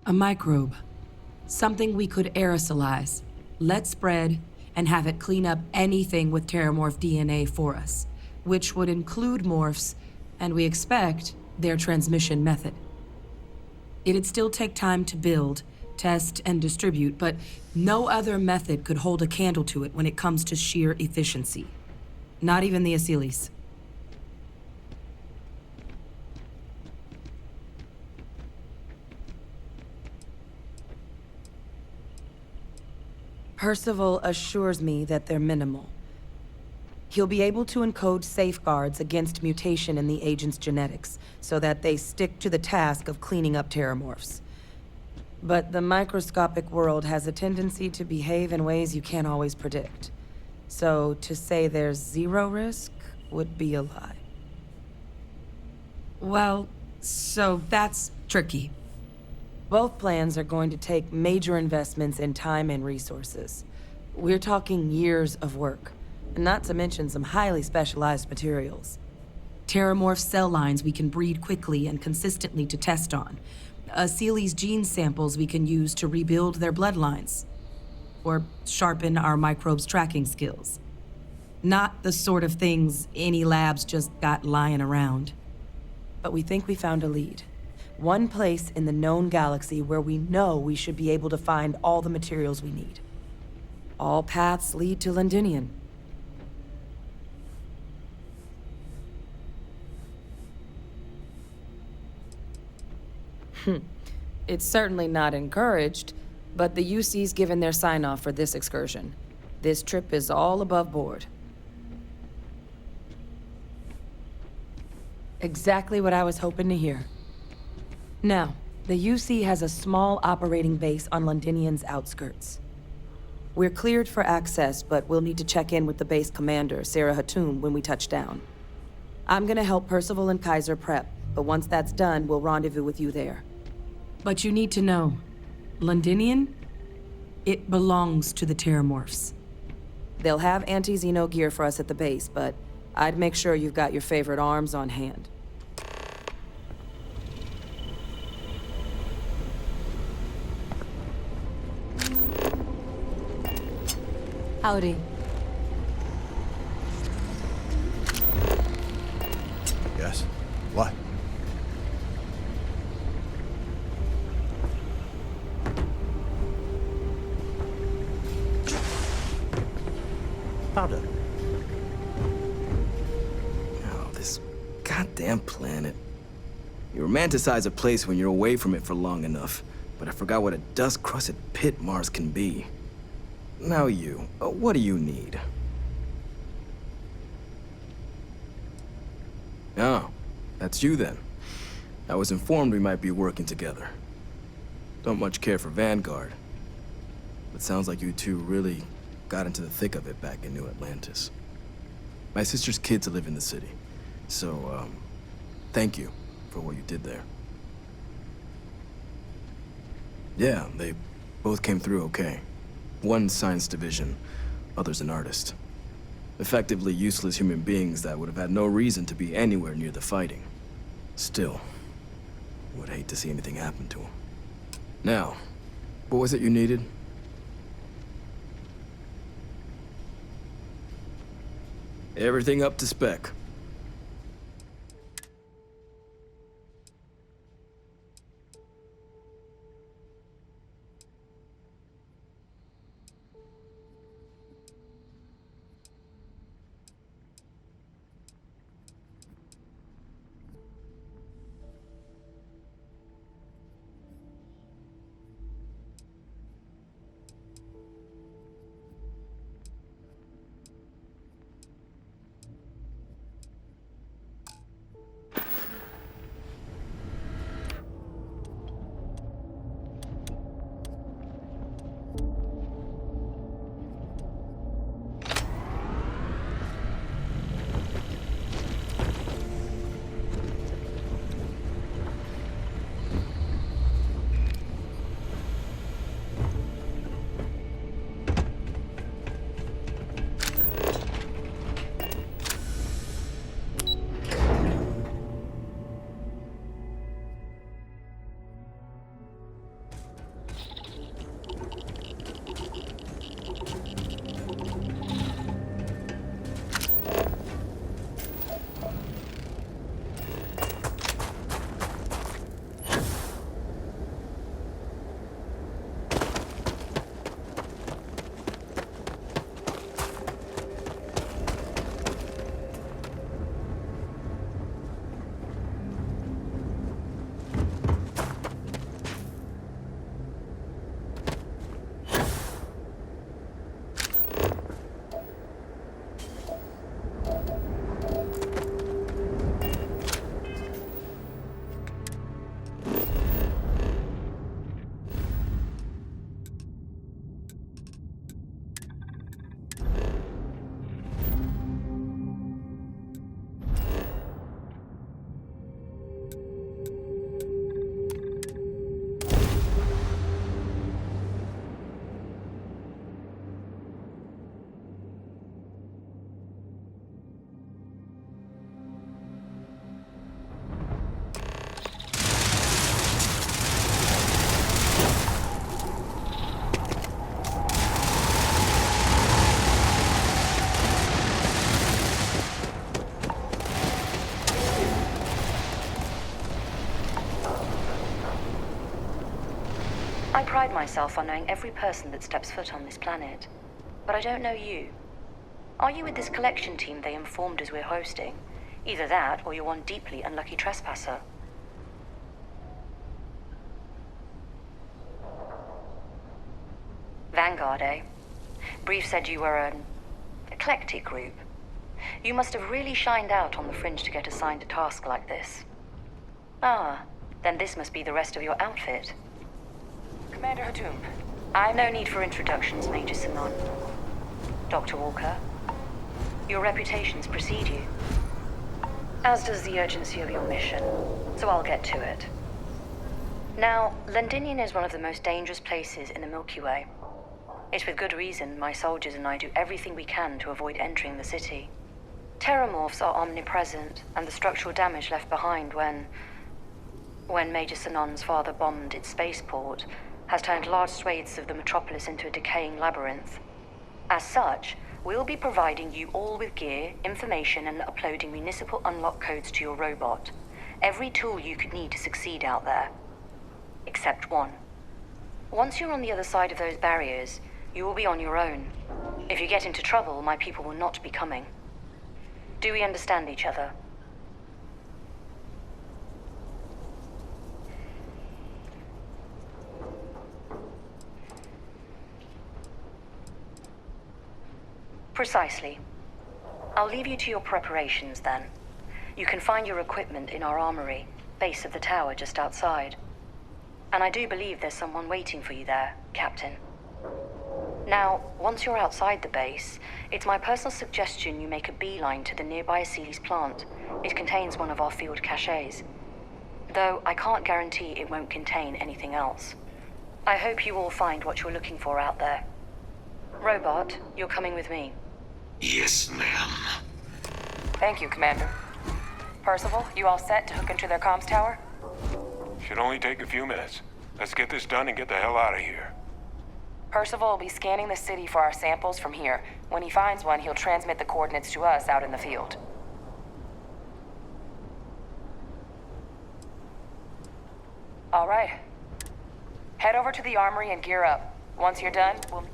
A microbe. Something we could aerosolize, let spread, and have it clean up anything with terramorph DNA for us, which would include morphs, and we expect their transmission method. It'd still take time to build, test, and distribute, but no other method could hold a candle to it when it comes to sheer efficiency. Not even the Aciles. Percival assures me that they're minimal. He'll be able to encode safeguards against mutation in the agent's genetics, so that they stick to the task of cleaning up terramorphs. But the microscopic world has a tendency to behave in ways you can't always predict. So to say there's zero risk would be a lie. Well, so that's tricky. Both plans are going to take major investments in time and resources. We're talking years of work, not to mention some highly specialized materials. Terramorph cell lines we can breed quickly and consistently to test on. Aceli's gene samples we can use to rebuild their bloodlines. Or sharpen our microbes' tracking skills. Not the sort of things any labs just got lying around. But we think we found a lead. One place in the known galaxy where we know we should be able to find all the materials we need. All paths lead to Londinian. It's certainly not encouraged, but the UC's given their sign-off for this excursion. This trip is all above board. Exactly what I was hoping to hear. Now, the UC has a small operating base on Londinian's outskirts. We're cleared for access, but we'll need to check in with the base commander, Sarah Hatum, when we touch down. I'm gonna help Percival and Kaiser prep, but once that's done, we'll rendezvous with you there. But you need to know, Londinian? It belongs to the Terramorphs. They'll have anti-Xeno gear for us at the base, but I'd make sure you've got your favorite arms on hand. Howdy. Yes. What? Powder. Oh, this goddamn planet. You romanticize a place when you're away from it for long enough, but I forgot what a dust-crusted pit Mars can be. Now you, what do you need? Oh, that's you then. I was informed we might be working together. Don't much care for Vanguard, but sounds like you two really got into the thick of it back in New Atlantis. My sister's kids live in the city, so, thank you for what you did there. Yeah, they both came through okay. One science division, other's an artist. Effectively useless human beings that would have had no reason to be anywhere near the fighting. Still, would hate to see anything happen to them. Now, what was it you needed? Everything up to spec. I pride myself on knowing every person that steps foot on this planet. But I don't know you. Are you with this collection team they informed us we're hosting? Either that, or you're one deeply unlucky trespasser. Vanguard, eh? Brief said you were an eclectic group. You must have really shined out on the fringe to get assigned a task like this. Ah, then this must be the rest of your outfit. Commander Hatum. No need for introductions, Major Simon. Dr. Walker, your reputations precede you. As does the urgency of your mission, so I'll get to it. Now, Londinium is one of the most dangerous places in the Milky Way. It's with good reason my soldiers and I do everything we can to avoid entering the city. Terramorphs are omnipresent, and the structural damage left behind when Major Sinon's father bombed its spaceport has turned large swathes of the metropolis into a decaying labyrinth. As such, we'll be providing you all with gear, information, and uploading municipal unlock codes to your robot. Every tool you could need to succeed out there. Except one. Once you're on the other side of those barriers, you will be on your own. If you get into trouble, my people will not be coming. Do we understand each other? Precisely. I'll leave you to your preparations then. You can find your equipment in our armory, base of the tower just outside. And I do believe there's someone waiting for you there, Captain. Now, once you're outside the base, it's my personal suggestion you make a beeline to the nearby Aceles plant. It contains one of our field caches. Though I can't guarantee it won't contain anything else. I hope you all find what you're looking for out there. Robot, you're coming with me. Yes, ma'am. Thank you, Commander. Percival, you all set to hook into their comms tower? Should only take a few minutes. Let's get this done and get the hell out of here. Percival will be scanning the city for our samples from here. When he finds one, he'll transmit the coordinates to us out in the field. All right. Head over to the armory and gear up. Once you're done, we'll...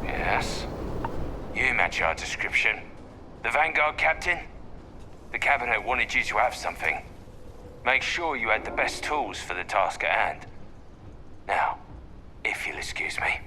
Yes? You match our description. The Vanguard captain? The Cabinet wanted you to have something. Make sure you had the best tools for the task at hand. Now, if you'll excuse me.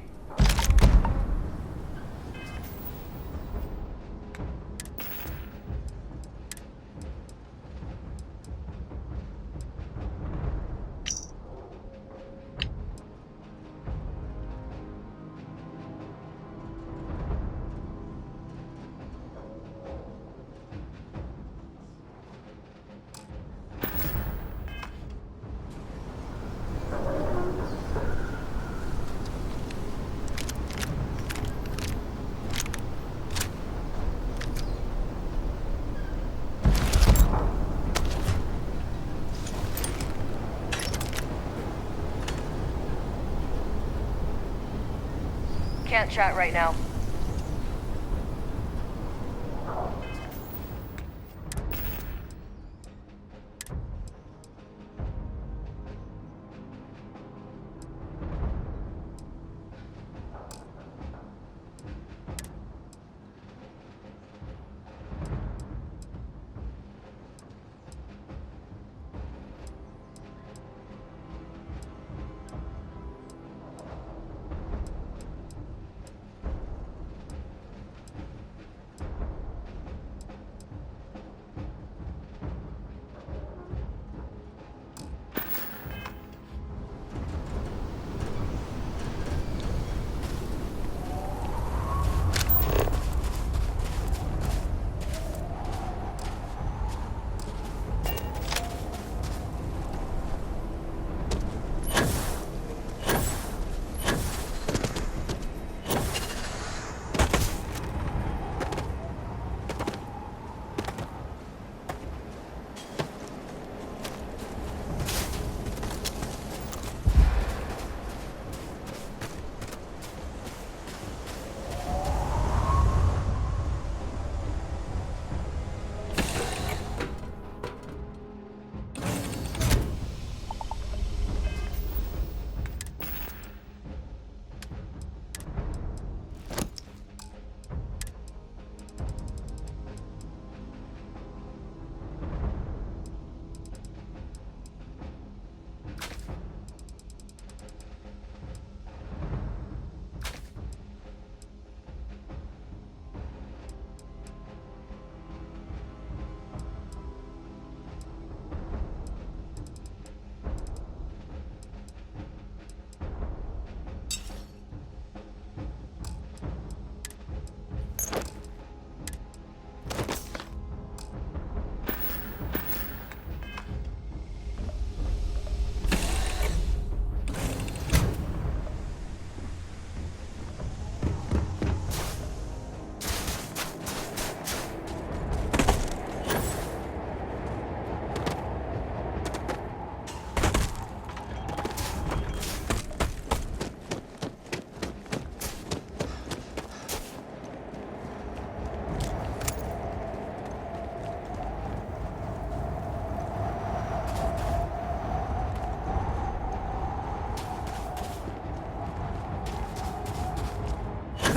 Can't chat right now.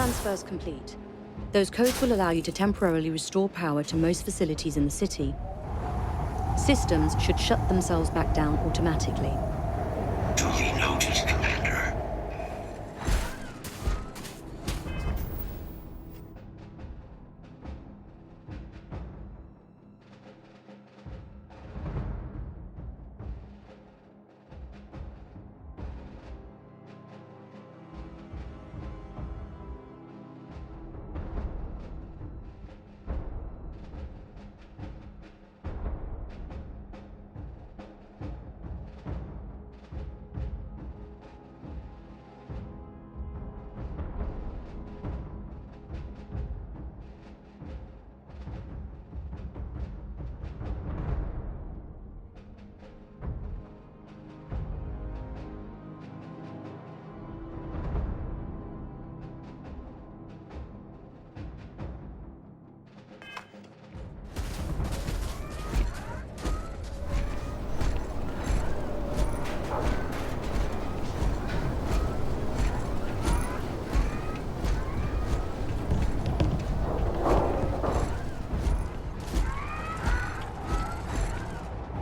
transfers complete. Those codes will allow you to temporarily restore power to most facilities in the city. Systems should shut themselves back down automatically. Duly noted, Commander.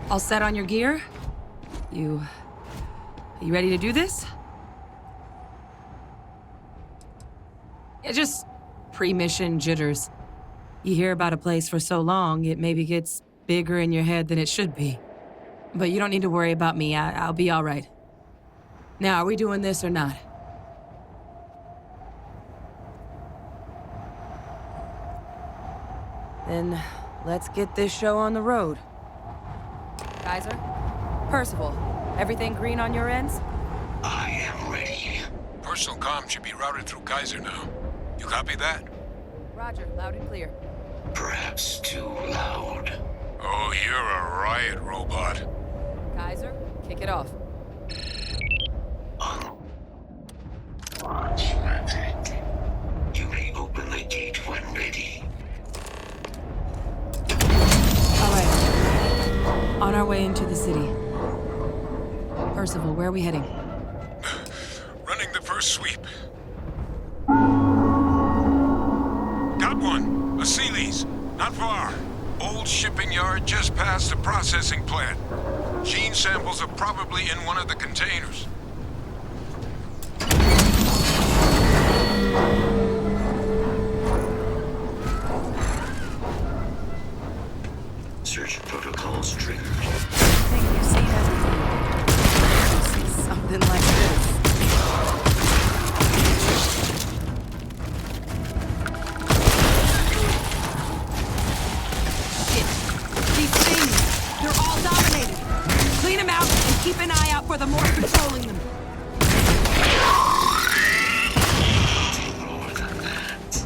All set on your gear? You ready to do this? Yeah, just pre-mission jitters. You hear about a place for so long, it maybe gets bigger in your head than it should be. But you don't need to worry about me. I'll be all right. Now, are we doing this or not? Then let's get this show on the road. Kaiser? Percival, everything green on your ends? I am ready. Personal comm should be routed through Kaiser now. You copy that? Roger, loud and clear. Perhaps too loud. Oh, you're a riot robot. Kaiser, kick it off. Automatic. You may open the gate when ready. All right. On our way into the city. Percival, where are we heading? Running the first sweep. Got one. A Sealy's. Not far. Old shipping yard just past the processing plant. Gene samples are probably in one of the containers. Search protocols triggered. I think you've seen everything. See something like this. Shit. These things, they're all dominated. Clean them out and keep an eye out for the more controlling them. More than that.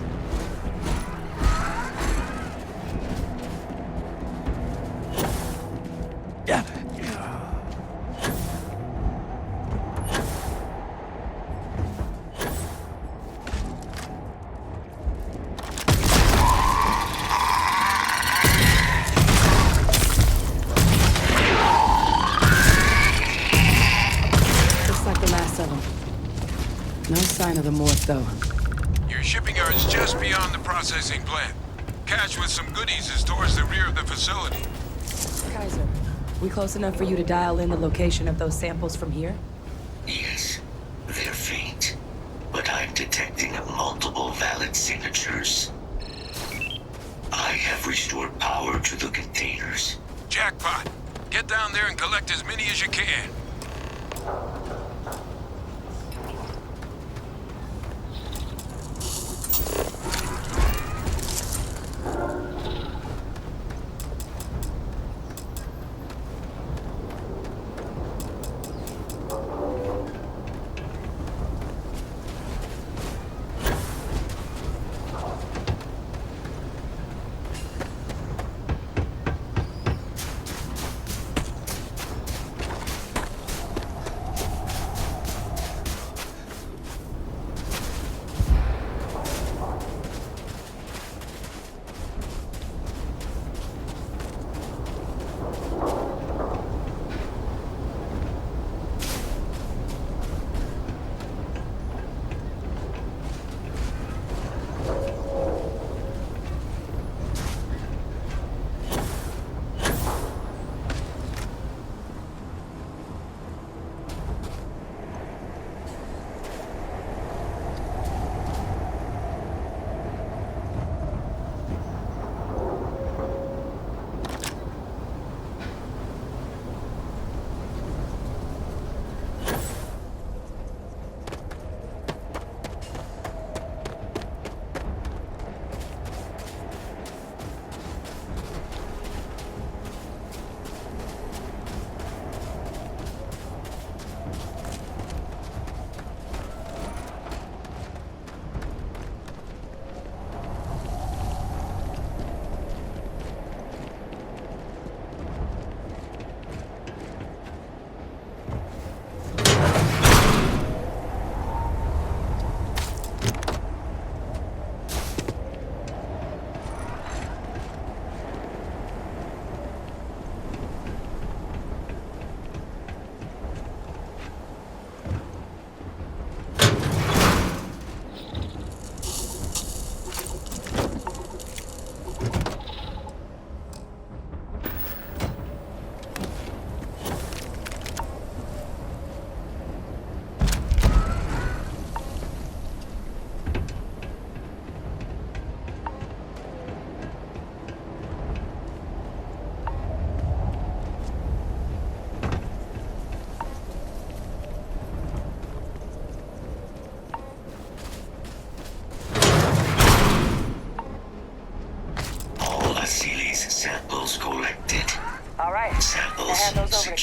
Looks like the last of them. No sign of the morph, though. Your shipping yard's just beyond the processing plant. Cache with some goodies is towards the rear of the facility. Kaiser, we close enough for you to dial in the location of those samples from here? Yes, they're faint, but I'm detecting multiple valid signatures. I have restored power to the containers. Jackpot. Get down there and collect as many as you can.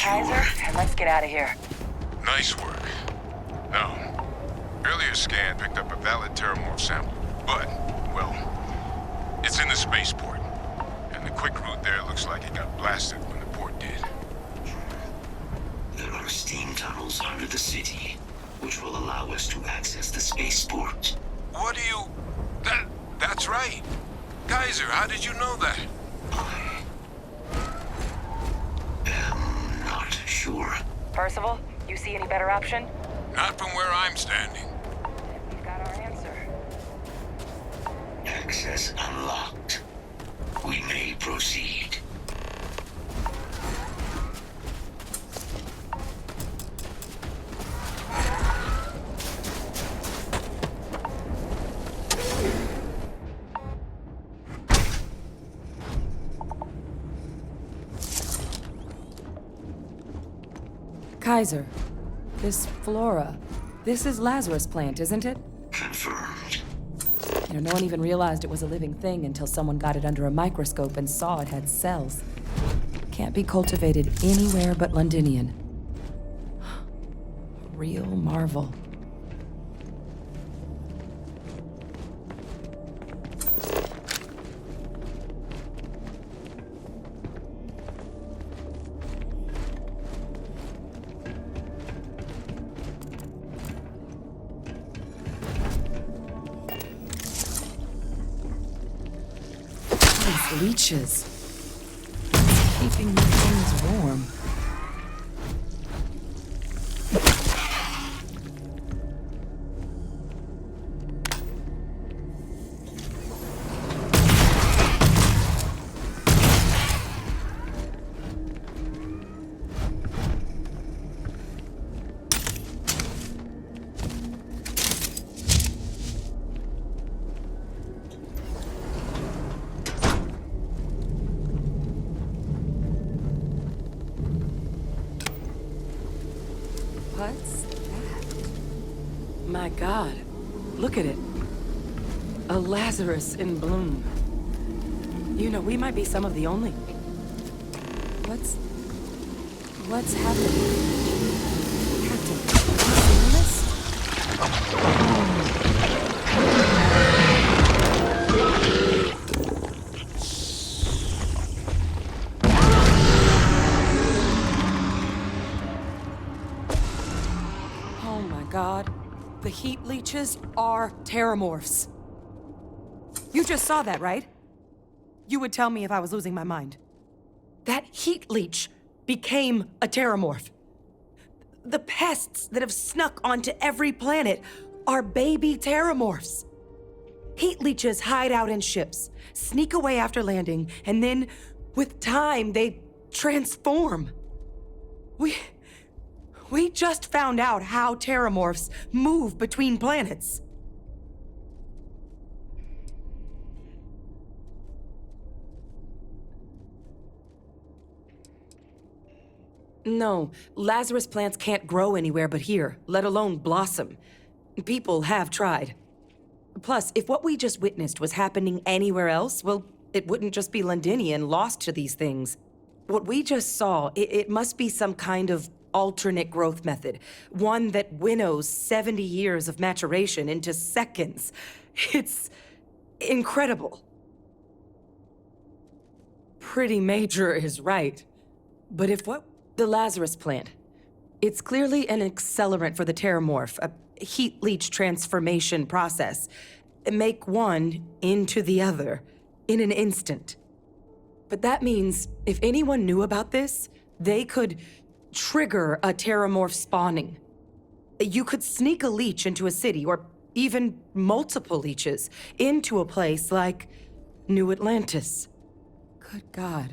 Kaiser, and let's get out of here. Nice work. Now, earlier scan picked up a valid Terramorph sample, but, well, it's in the spaceport. And the quick route there looks like it got blasted when the port did. There are steam tunnels under the city, which will allow us to access the spaceport. What do you... That's right. Kaiser, how did you know that? I am not sure. Percival, you see any better option? Not from where I'm standing. We've got our answer. Access unlocked. We may proceed. Kaiser, this flora, this is Lazarus plant, isn't it? Confirmed. You know, no one even realized it was a living thing until someone got it under a microscope and saw it had cells. Can't be cultivated anywhere but Londinian. A real marvel. These leeches. It's keeping the things warm. What's that? My God, look at it. A Lazarus in bloom. You know, we might be some of the only. What's happening? Captain, have you seen this? Oh my God. The heat leeches are terramorphs. You just saw that, right? You would tell me if I was losing my mind. That heat leech became a terramorph. The pests that have snuck onto every planet are baby terramorphs. Heat leeches hide out in ships, sneak away after landing, and then, with time, they transform. We just found out how terramorphs move between planets. No, Lazarus plants can't grow anywhere but here, let alone blossom. People have tried. Plus, if what we just witnessed was happening anywhere else, well, it wouldn't just be Londinian lost to these things. What we just saw, it must be some kind of alternate growth method. One that winnows 70 years of maturation into seconds. It's incredible. Pretty major is right. But if what... The Lazarus plant. It's clearly an accelerant for the terramorph, a heat leech transformation process. Make one into the other in an instant. But that means if anyone knew about this, they could trigger a terramorph spawning. You could sneak a leech into a city, or even multiple leeches, into a place like New Atlantis. Good God.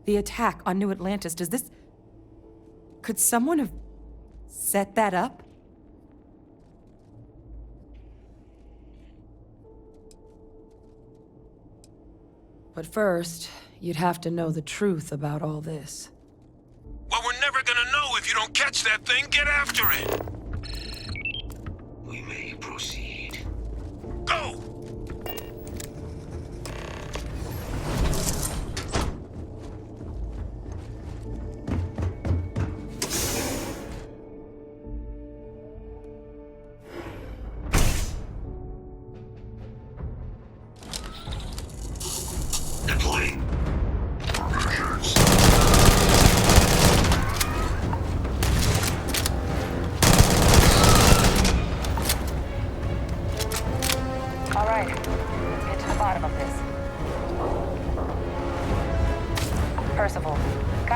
The attack on New Atlantis, does this... Could someone have set that up? But first, you'd have to know the truth about all this. Well, we're never gonna know if you don't catch that thing. Get after it! We may proceed. Go!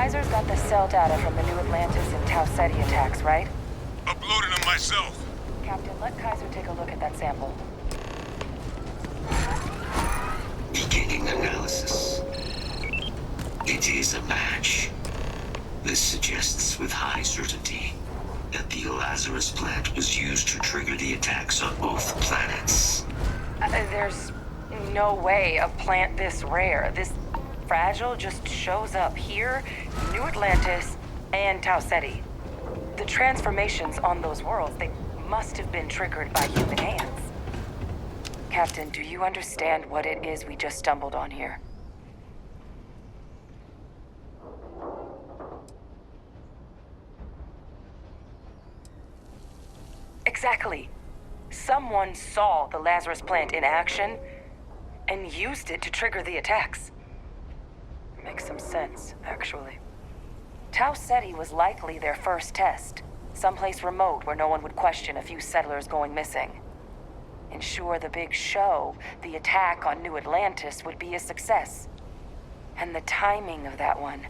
Kaiser's got the cell data from the New Atlantis and Tau Ceti attacks, right? Uploading them myself. Captain, let Kaiser take a look at that sample. Beginning analysis. It is a match. This suggests with high certainty that the Lazarus plant was used to trigger the attacks on both planets. There's no way a plant this rare, this fragile, just shows up here, New Atlantis, and Tau Ceti. The transformations on those worlds, they must have been triggered by human hands. Captain, do you understand what it is we just stumbled on here? Exactly. Someone saw the Lazarus plant in action and used it to trigger the attacks. Makes some sense, actually. Tau Ceti was likely their first test, someplace remote where no one would question a few settlers going missing. Ensure the big show, the attack on New Atlantis, would be a success. And the timing of that one,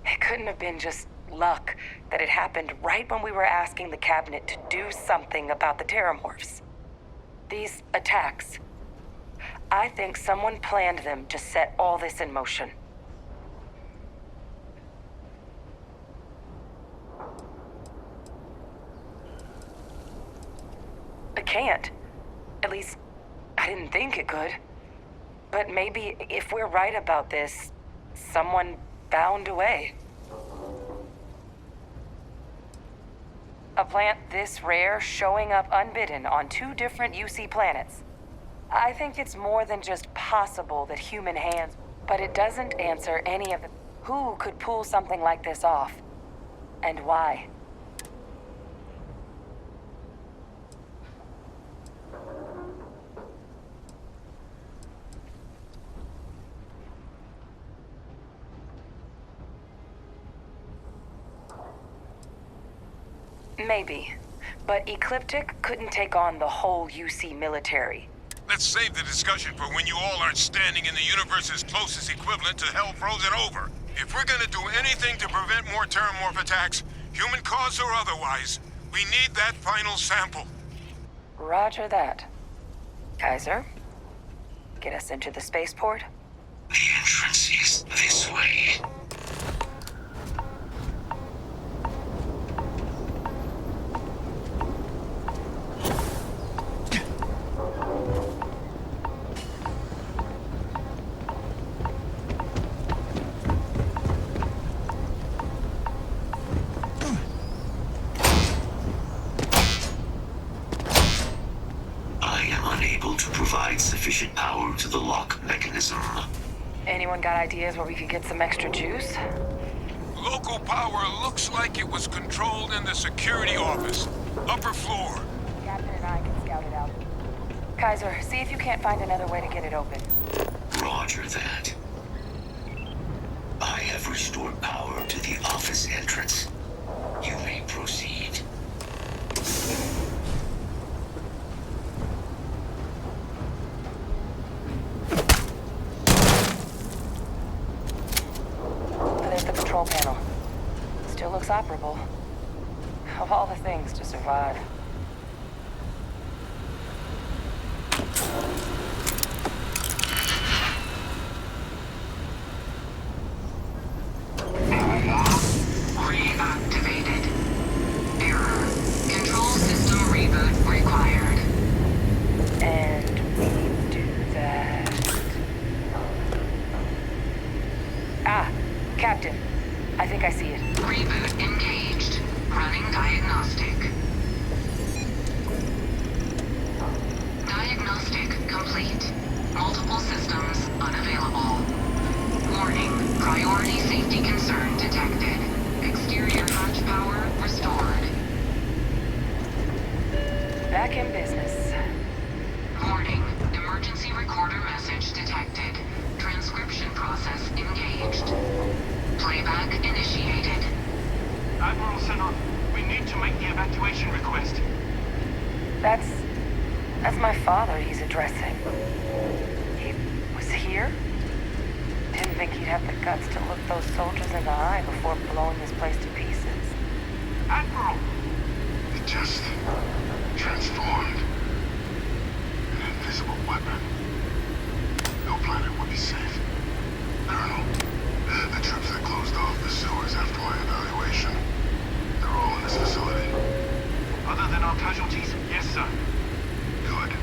it couldn't have been just luck that it happened right when we were asking the cabinet to do something about the terramorphs. These attacks, I think someone planned them to set all this in motion. It can't. At least, I didn't think it could. But maybe if we're right about this, someone found a way. A plant this rare showing up unbidden on 2 different UC planets. I think it's more than just possible that human hands, but it doesn't answer any of the... Who could pull something like this off? And why? Maybe. But Ecliptic couldn't take on the whole UC military. Let's save the discussion for when you all aren't standing in the universe's closest equivalent to hell frozen over. If we're gonna do anything to prevent more terramorph attacks, human cause or otherwise, we need that final sample. Roger that. Kaiser, get us into the spaceport? The entrance is this way. Sufficient power to the lock mechanism. Anyone got ideas where we could get some extra juice? Local power looks like it was controlled in the security office. Upper floor. Captain and I can scout it out. Kaiser, see if you can't find another way to get it open. Roger that. I have restored power to the office entrance. You may proceed. The control panel. Still looks operable. Of all the things to survive. Reactivated. Error. Control system reboot required. And we do that. Ah! Captain, I think I see it. Reboot engaged. Running diagnostic. Diagnostic complete. Multiple systems unavailable. Warning. Priority safety concern detected. Exterior hatch power restored. Back in business. Warning. Emergency recorder message detected. Transcription process engaged. Playback initiated. Admiral Senon, we need to make the evacuation request. That's my father he's addressing. He was here? Didn't think he'd have the guts to look those soldiers in the eye before blowing this place to pieces. Admiral! It just transformed. An invisible weapon. No planet would be safe. Colonel, the troops that closed off the sewers after my evaluation, they're all in this facility. Other than our casualties, yes, sir. Good.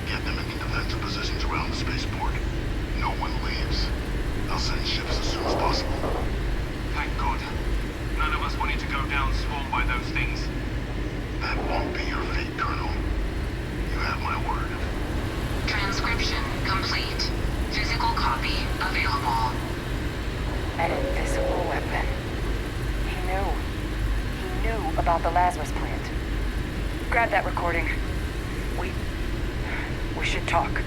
Get them into defensive positions around the spaceport. No one leaves. I'll send ships as soon as possible. Thank God. None of us wanted to go down swarmed by those things. That won't be your fate, Colonel. You have my word. Transcription complete. Physical copy available. An invisible weapon. He knew. He knew about the Lazarus plant. Grab that recording. We should talk.